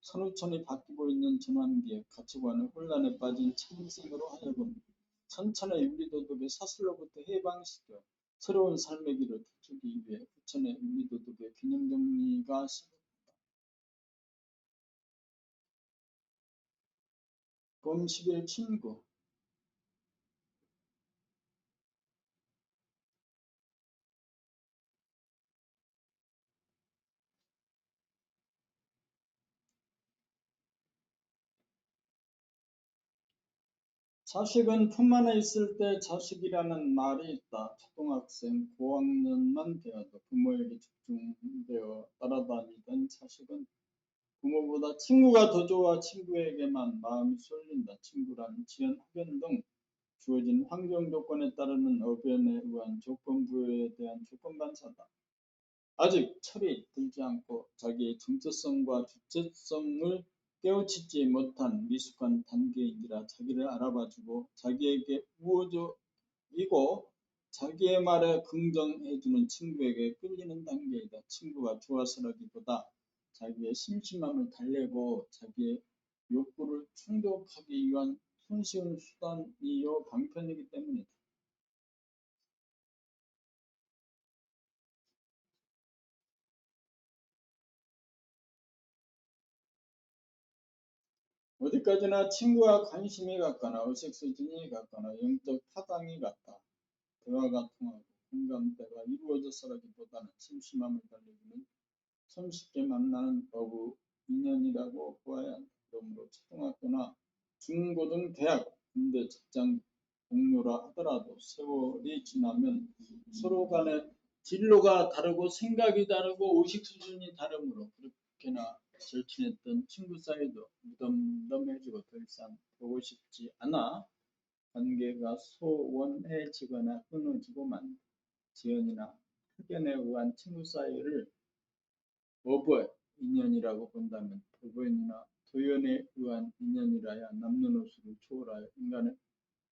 선후천이 바뀌고 있는 전환기에 가치관의 혼란에 빠진 창생으로 하여금 선천의 윤리도덕의 사슬로부터 해방시켜 새로운 삶의 길을 펼치기 위해 후천의 윤리도덕의 개념 정리가 시작된다. 범식의 친구. 자식은 품 안에 있을 때 자식이라는 말이 있다. 초등학생 고학년만 되어도 부모에게 집중되어 따라다니던 자식은 부모보다 친구가 더 좋아 친구에게만 마음이 쏠린다. 친구란 지연, 학연 등 주어진 환경 조건에 따르는 어변에 의한 조건 부여에 대한 조건 반사다. 아직 철이 들지 않고 자기의 정체성과 주체성을 깨우치지 못한 미숙한 단계이니라 자기를 알아봐주고 자기에게 우호적이고 자기의 말에 긍정해주는 친구에게 끌리는 단계이다. 친구가 좋아서라기보다 자기의 심심함을 달래고 자기의 욕구를 충족하기 위한 손쉬운 수단이요 방편이기 때문이다. 어디까지나 친구와 관심이 같거나 의식 수준이 같거나 영적 타당이 같다. 대화가 통하고 공감대가 이루어져서라기보다는 심심함을 달래기는 손쉽게 만나는 어부 인연이라고 보아야 한다. 그러므로 초등학교나 중고등, 대학, 군대, 직장 동료라 하더라도 세월이 지나면 서로 간에 진로가 다르고 생각이 다르고 의식 수준이 다르므로 그렇게나 절친했던 친구 사이도 무덤덤해지고 더 이상 보고 싶지 않아 관계가 소원해지거나 끊어지고만 지연이나 학연에 의한 친구 사이를 어버이 인연이라고 본다면 법연이나 도연에 의한 인연이라야 남녀노소를 초월하여 인간의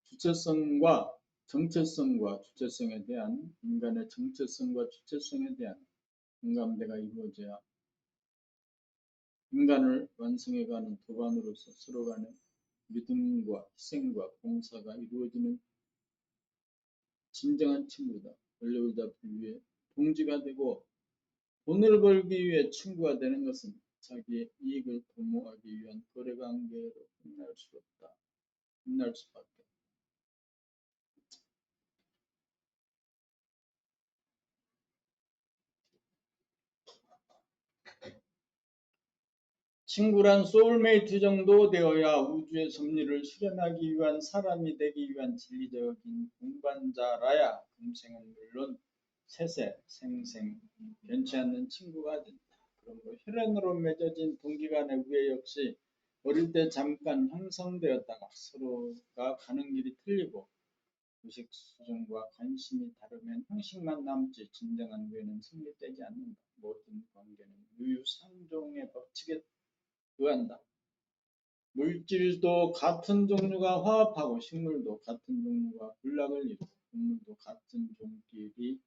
주체성과 정체성과 주체성에 대한 인간의 정체성과 주체성에 대한 공감대가 이루어져야 인간을 완성해가는 도반으로서 서로 간의 믿음과 희생과 봉사가 이루어지는 진정한 친구다. 원래보다 불위해 동지가 되고 돈을 벌기 위해 친구가 되는 것은 자기의 이익을 도모하기 위한 거래관계로 끝날 수 없다. 끝날 수밖에. 친구란 소울메이트 정도 되어야 우주의 섭리를 수련하기 위한 사람이 되기 위한 진리적인 동반자라야 금생은 물론 세세 생생 변치 않는 친구가 된다. 그러므로 혈연으로 맺어진 동기간의 우애 역시 어릴 때 잠깐 형성되었다가 서로가 가는 길이 틀리고 의식 수준과 관심이 다르면 형식만 남지 진정한 우애는 성립되지 않는다. 모든 관계는 유유상종의 법칙에 의한다. 물질도 같은 종류가 화합하고 식물도 같은 종류가 군락을 이루고 동물도 같은 종끼리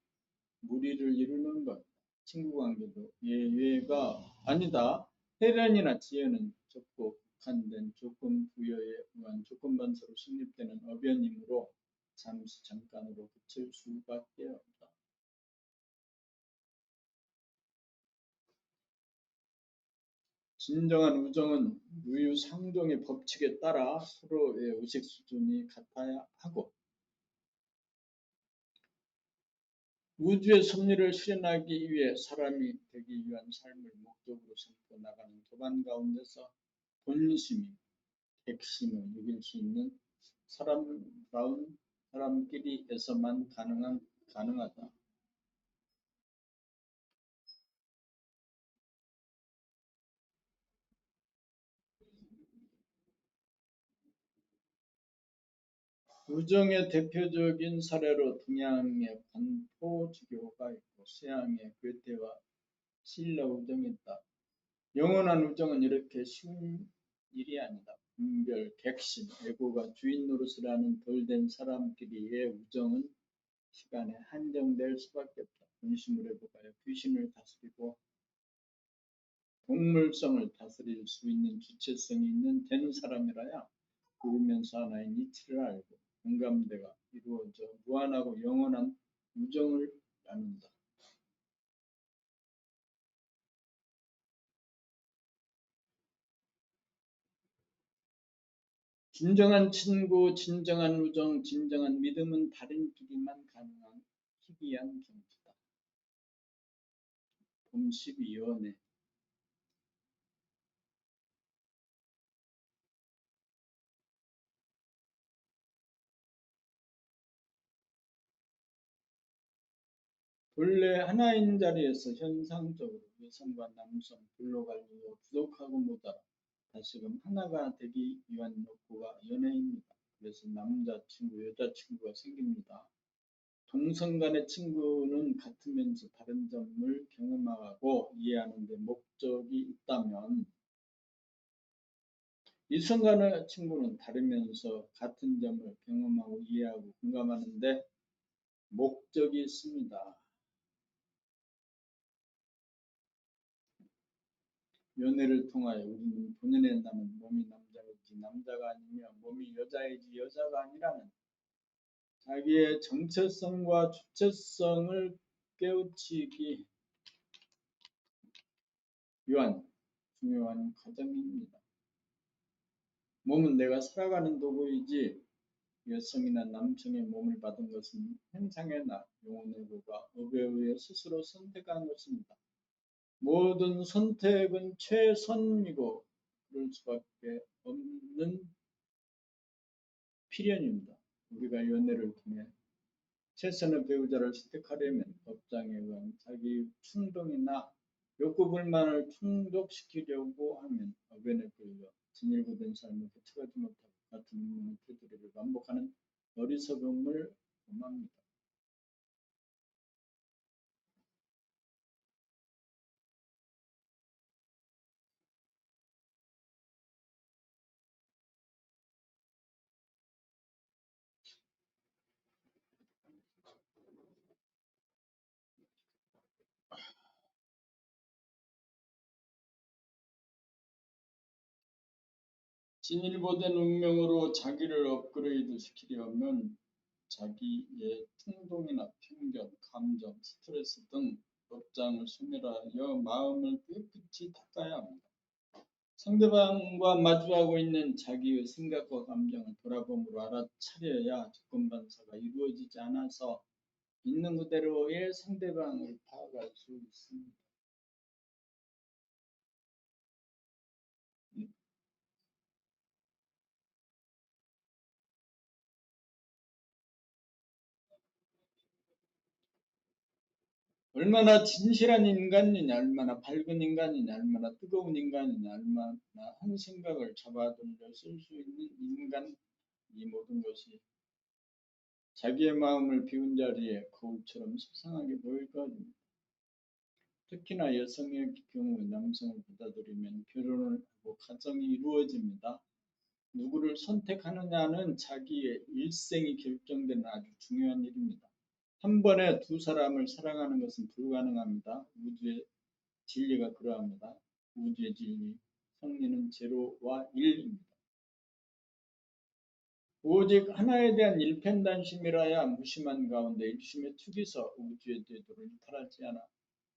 무리를 이루는 것. 친구관계도 예외가 아니다. 혜련이나 지혜는 좁고 국한된 조건 부여에 의한 조건반사로 성립되는 어변이므로 잠시 잠깐으로 그칠 수밖에 없다. 진정한 우정은 유유상종의 법칙에 따라 서로의 의식 수준이 같아야 하고 우주의 섭리를 실현하기 위해 사람이 되기 위한 삶을 목적으로 삼고 나가는 도반 가운데서 본심이 핵심을 이길 수 있는 사람다운 사람끼리에서만 가능하다. 우정의 대표적인 사례로 동양의 반포주교가 있고 서양의 괴테와 신라 우정이 있다. 영원한 우정은 이렇게 쉬운 일이 아니다. 분별, 객심, 애고가 주인 노릇을 하는 덜된 사람끼리의 우정은 시간에 한정될 수밖에 없다. 본심을 회복하여 귀신을 다스리고 동물성을 다스릴 수 있는 주체성이 있는 된 사람이라야 그러면서 하나의 이치를 알고 공감대가 이루어져 무한하고 영원한 우정을 나눈다. 진정한 친구, 진정한 우정, 진정한 믿음은 다른 길이만 가능한 희귀한 경지다. 봄 12연에 본래 하나인 자리에서 현상적으로 여성과 남성 불로 갈리고 부족하고 모자라 다시금 하나가 되기 위한 욕구가 연애입니다. 그래서 남자친구, 여자친구가 생깁니다. 동성 간의 친구는 같으면서 다른 점을 경험하고 이해하는 데 목적이 있다면 이성 간의 친구는 다르면서 같은 점을 경험하고 이해하고 공감하는 데 목적이 있습니다. 연애를 통하여 우리는 본연의 나는 몸이 남자이지 남자가 아니며 몸이 여자이지 여자가 아니라는 자기의 정체성과 주체성을 깨우치기 위한 중요한 과정입니다. 몸은 내가 살아가는 도구이지 여성이나 남성의 몸을 받은 것은 행상의 나, 영혼의 부가 업에 의해 스스로 선택한 것입니다. 모든 선택은 최선이고 그럴 수밖에 없는 필연입니다. 우리가 연애를 통해 최선의 배우자를 선택하려면 법장에 의한 자기 충동이나 욕구 불만을 충족시키려고 하면 어변에 끌려 진일보된 삶을 헤쳐가지 못하고 같은 운명의 테두리를 반복하는 어리석음을 범합니다. 진일보된 운명으로 자기를 업그레이드 시키려면 자기의 충동이나 편견, 감정, 스트레스 등 업장을 소멸하여 마음을 깨끗이 닦아야 합니다. 상대방과 마주하고 있는 자기의 생각과 감정을 돌아봄으로 알아차려야 조건반사가 이루어지지 않아서 있는 그대로의 상대방을 파악할 수 있습니다. 얼마나 진실한 인간이냐, 얼마나 밝은 인간이냐, 얼마나 뜨거운 인간이냐, 얼마나 한 생각을 잡아들여 쓸 수 있는 인간, 이 모든 것이 자기의 마음을 비운 자리에 거울처럼 소상하게 보일 것입니다. 특히나 여성의 경우 남성을 받아들이면 결혼을 하고 가정이 이루어집니다. 누구를 선택하느냐는 자기의 일생이 결정되는 아주 중요한 일입니다. 한 번에 두 사람을 사랑하는 것은 불가능합니다. 우주의 진리가 그러합니다. 우주의 진리, 성리는 제로와 일입니다. 오직 하나에 대한 일편단심이라야 무심한 가운데 일심에 투기서 우주의 궤도를 이탈하지 않아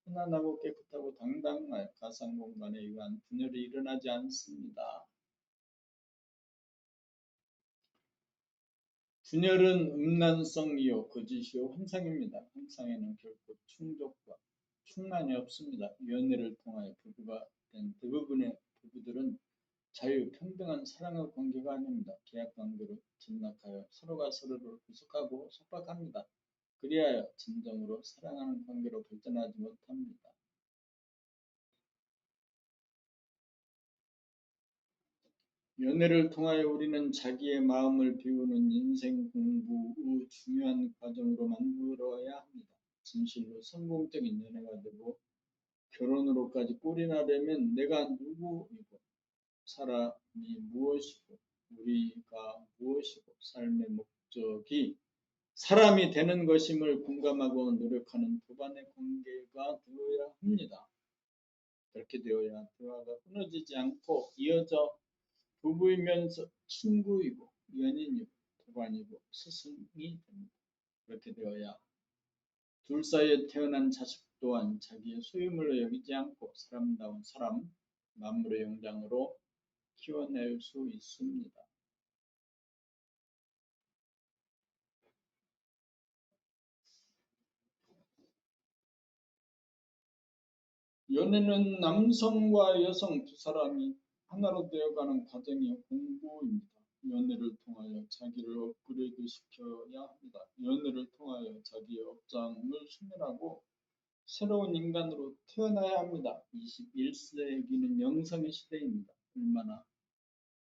편안하고 깨끗하고 당당한 가상공간에 의한 분열이 일어나지 않습니다. 분열은 음란성이요 거짓이요 환상입니다. 환상에는 결코 충족과 충만이 없습니다. 연애를 통하여 부부가 된 대부분의 부부들은 자유평등한 사랑의 관계가 아닙니다. 계약관계로 진락하여 서로가 서로를 구속하고 속박합니다. 그리하여 진정으로 사랑하는 관계로 발전하지 못합니다. 연애를 통하여 우리는 자기의 마음을 비우는 인생 공부의 중요한 과정으로 만들어야 합니다. 진실로 성공적인 연애가 되고 결혼으로까지 꼴이 나려면 내가 누구이고 사람이 무엇이고 우리가 무엇이고 삶의 목적이 사람이 되는 것임을 공감하고 노력하는 두 간의 관계가 되어야 합니다. 그렇게 되어야 대화가 끊어지지 않고 이어져 부부이면서 친구이고 연인이고 도반이고 스승이 됩니다. 그렇게 되어야 둘 사이에 태어난 자식 또한 자기의 소유물로 여기지 않고 사람다운 사람, 만물의 영장으로 키워낼 수 있습니다. 연애는 남성과 여성 두 사람이 하나로 되어가는 과정의 공부입니다. 연애를 통하여 자기를 업그레이드 시켜야 합니다. 연애를 통하여 자기의 업장을 소멸하고 새로운 인간으로 태어나야 합니다. 21세기는 영성의 시대입니다. 얼마나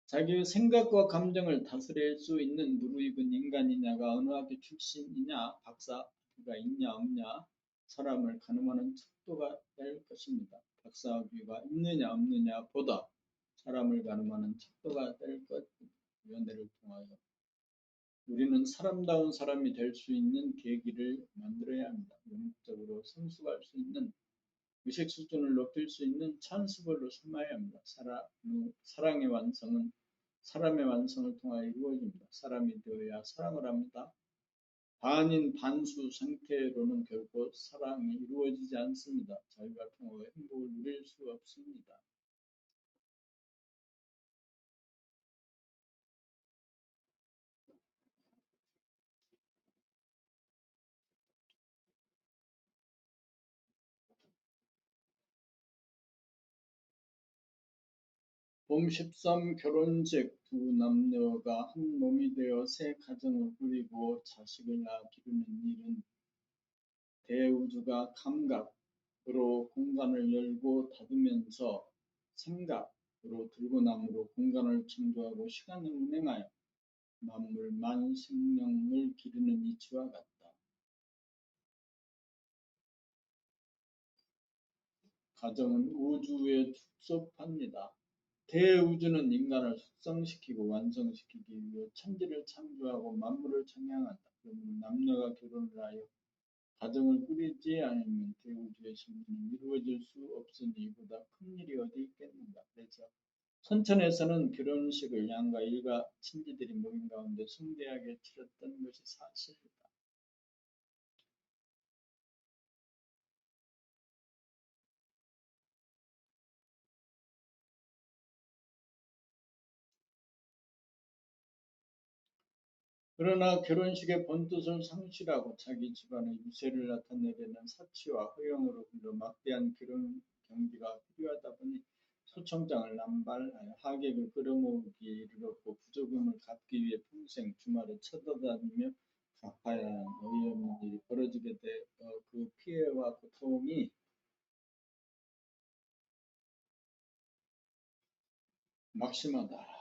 자기의 생각과 감정을 다스릴 수 있는 무르익은 인간이냐가 어느 학교 출신이냐 박사학위가 있냐 없냐 사람을 가늠하는 척도가 될 것입니다. 박사학위가 있느냐 없느냐 보다 사람을 가늠하는 척도가 될 것입니다. 연애를 통하여 우리는 사람다운 사람이 될 수 있는 계기를 만들어야 합니다. 영적으로 성숙할 수 있는 의식 수준을 높일 수 있는 찬스볼로 삼아야 합니다. 사랑의 완성은 사람의 완성을 통하여 이루어집니다. 사람이 되어야 사랑을 합니다. 반인 반수 상태로는 결코 사랑이 이루어지지 않습니다. 자유와 평화와 행복을 누릴 수 없습니다. 봄 13 결혼식. 두 남녀가 한 몸이 되어 새 가정을 꾸리고 자식을 낳아 기르는 일은 대우주가 감각으로 공간을 열고 닫으면서 생각으로 들고남으로 공간을 창조하고 시간을 운행하여 만물 만생령을 기르는 이치와 같다. 가정은 우주에 축소합니다. 대우주는 인간을 숙성시키고 완성시키기 위해 천지를 창조하고 만물을 청량한다. 그러면 남녀가 결혼을 하여 가정을 꾸리지 않으면 대우주의 섭리는 이루어질 수 없으니 이보다 큰 일이 어디 있겠는가. 그래서 선천에서는 결혼식을 양가 일가 친지들이 모인 가운데 성대하게 치렀던 것이 사실이다. 그러나 결혼식의 본뜻을 상실하고 자기 집안의 유세를 나타내려는 사치와 허영으로 흘러 막대한 결혼 경비가 필요하다 보니 소총장을 남발하여 하객을 끌어모으기에 이르렀고 부조금을 갚기 위해 평생 주말에 쳐다다니며 갚아야 하는 어이없는 일이 벌어지게 되어 그 피해와 고통이 막심하다.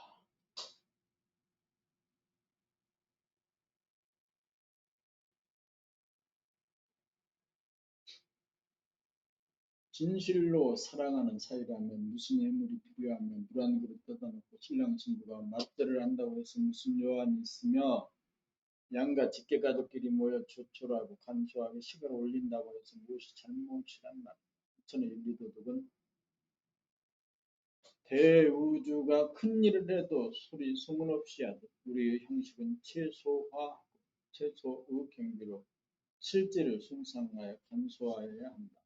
진실로 사랑하는 사이라면 무슨 예물이 필요하면 물 한 그릇 떠다 놓고 신랑 신부가 맞대를 한다고 해서 무슨 요한이 있으며 양가 직계가족끼리 모여 조촐하고 간소하게 식을 올린다고 해서 무엇이 잘못이란 말. 천의 윤리도덕은 대우주가 큰 일을 해도 소리 소문 없이 하듯 우리의 형식은 최소화, 최소의 경비로 실제를 손상하여 간소화해야 한다.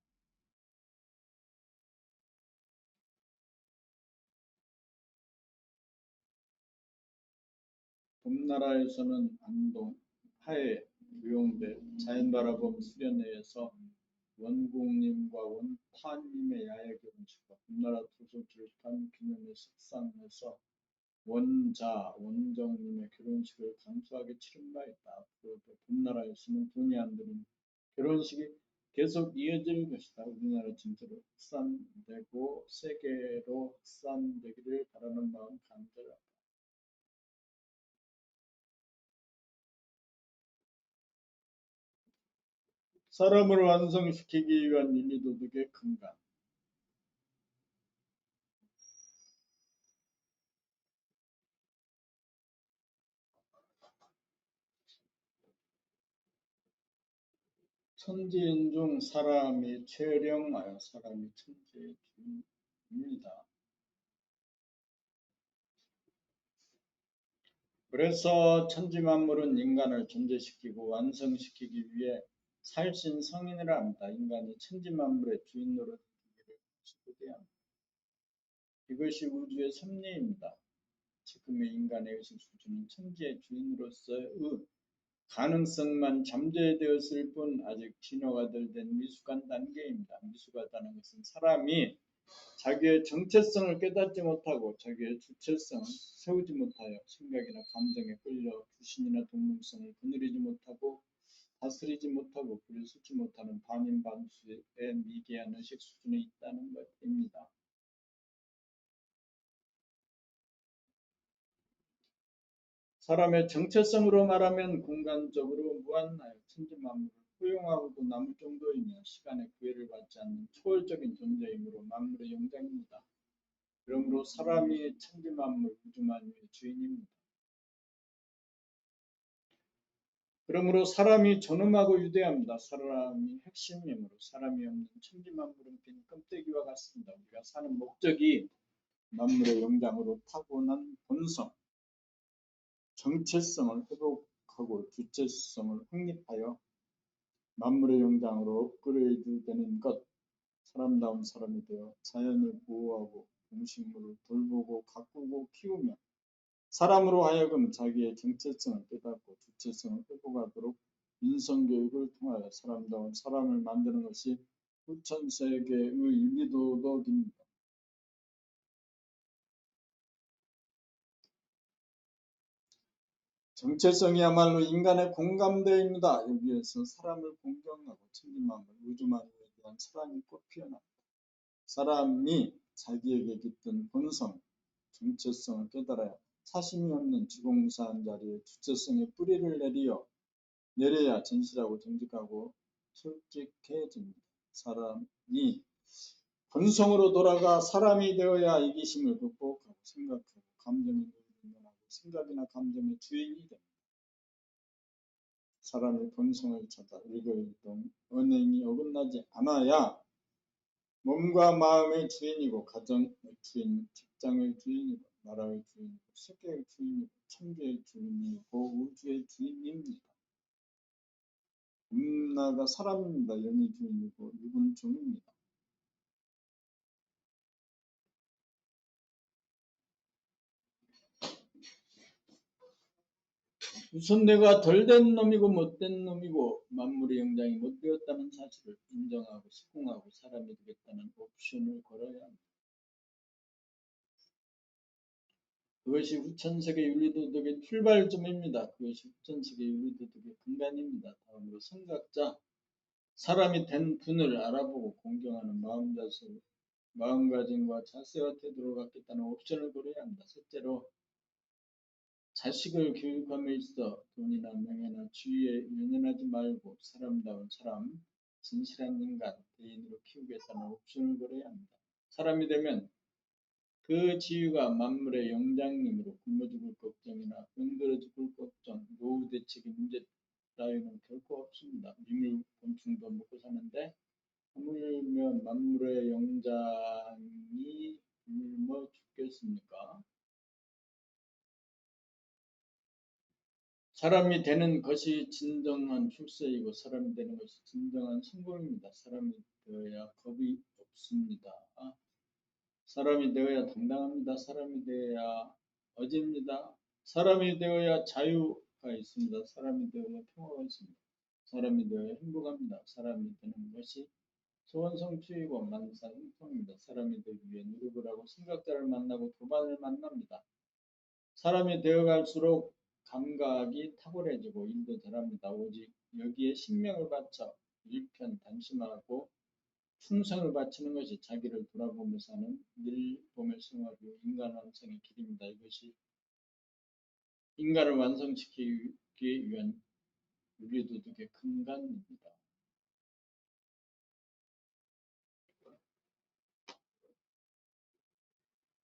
봄나라에서는 안동, 하해, 무용대, 자연바라봄 수련회에서 원국님과 원타님의 야외 결혼식과 봄나라 도서출판 기념회 석상에서 원자, 원정님의 결혼식을 간소하게 치른 바 있다. 앞으로도 봄나라에서는 돈이 안 드는 결혼식이 계속 이어질 것이다. 우리나라 전체로 확산되고 세계로 확산되기를 바라는 마음 간절하다. 사람을 완성시키기 위한 윤리도덕의 근간. 천지인 중 사람이 최령하여 사람이 천지의 주인입니다. 그래서 천지만물은 인간을 존재시키고 완성시키기 위해 살신 성인을 합니다. 인간이 천지만물의 주인으로 되기를 기대야 합니다. 이것이 우주의 섭리입니다. 지금의 인간의 의식 수준은 천지의 주인으로서의 가능성만 잠재되었을 뿐 아직 진화가 덜 된 미숙한 단계입니다. 미숙하다는 것은 사람이 자기의 정체성을 깨닫지 못하고 자기의 주체성을 세우지 못하여 생각이나 감정에 끌려 주신이나 동물성을 거느리지 못하고 다스리지 못하고 부려쓰지 못하는 반인반수의 미개한 의식 수준에 있다는 것입니다. 사람의 정체성으로 말하면 공간적으로 무한하여 천지만물을 포용하고도 남을 정도이며 시간의 구애를 받지 않는 초월적인 존재이므로 만물의 영장입니다. 그러므로 사람이 천지만물 우주만유의 주인입니다. 그러므로 사람이 존엄하고 유대합니다. 사람이 핵심이므로 사람이 없는 천지만물은 빈 껍데기와 같습니다. 우리가 사는 목적이 만물의 영장으로 타고난 본성, 정체성을 회복하고 주체성을 확립하여 만물의 영장으로 업그레이드되는 것, 사람다운 사람이 되어 자연을 보호하고 동식물을 돌보고 가꾸고 키우며 사람으로 하여금 자기의 정체성을 깨닫고 주체성을 회복하도록 인성교육을 통하여 사람다운 사람을 만드는 것이 후천세계의 윤리도덕입니다. 정체성이야말로 인간의 공감대입니다. 여기에서 사람을 공경하고 천지만물, 우주만물에 대한 사랑이 꽃피어납니다. 사람이 자기에게 깃든 본성, 정체성을 깨달아야 사심이 없는 주공무사한 자리에 주체성의 뿌리를 내려야 진실하고 정직하고 솔직해집니다. 사람이 본성으로 돌아가 사람이 되어야 이기심을 극복하고 생각하고 감정에 능동하고 생각이나 감정의 주인이 됩니다. 사람의 본성을 찾아 일거일동 언행이 어긋나지 않아야 몸과 마음의 주인이고 가정의 주인, 직장의 주인이고 나라의 주인이고 세계의 주인이고 천주의 주인이고 우주의 주인입니다. 음나가 사람입니다. 영이 주인이고 육은 종입니다. 우선 내가 덜된 놈이고 못된 놈이고 만물의 영장이 못되었다는 사실을 인정하고 수긍하고 사람이 되겠다는 옵션을 걸어야 합니다. 그것이 후천세계 윤리도덕의 출발점입니다. 그것이 후천세계 윤리도덕의 근간입니다. 다음으로 생각자, 사람이 된 분을 알아보고 공경하는 마음가짐과 자세와 태도를 갖겠다는 옵션을 걸어야 합니다. 셋째로 자식을 교육함에 있어 돈이나 명예나 지위에 연연하지 말고 사람다운 사람, 진실한 인간, 대인으로 키우겠다는 옵션을 걸어야 합니다. 사람이 되면 그 지위가 만물의 영장님으로 굶어 죽을 걱정이나 병들어 죽을 걱정, 노후 대책의 문제 따위는 결코 없습니다. 미물 곤충도 먹고 사는데 하물며 만물의 영장이 굶어 죽겠습니까? 사람이 되는 것이 진정한 출세이고 사람이 되는 것이 진정한 성공입니다. 사람이 되어야 겁이 없습니다. 사람이 되어야 당당합니다. 사람이 되어야 어집니다. 사람이 되어야 자유가 있습니다. 사람이 되어야 평화가 있습니다. 사람이 되어야 행복합니다. 사람이 되는 것이 소원성취이고 만사형통입니다. 사람이 되기 위해 노력을 하고 생각자를 만나고 도반을 만납니다. 사람이 되어갈수록 감각이 탁월해지고 일도 잘합니다. 오직 여기에 신명을 바쳐 일편단심하고 충성을 바치는 것이 자기를 돌아보며 사는 늘봄의 생활이요 인간 완성의 길입니다. 이것이 인간을 완성시키기 위한 윤리도덕의 근간입니다.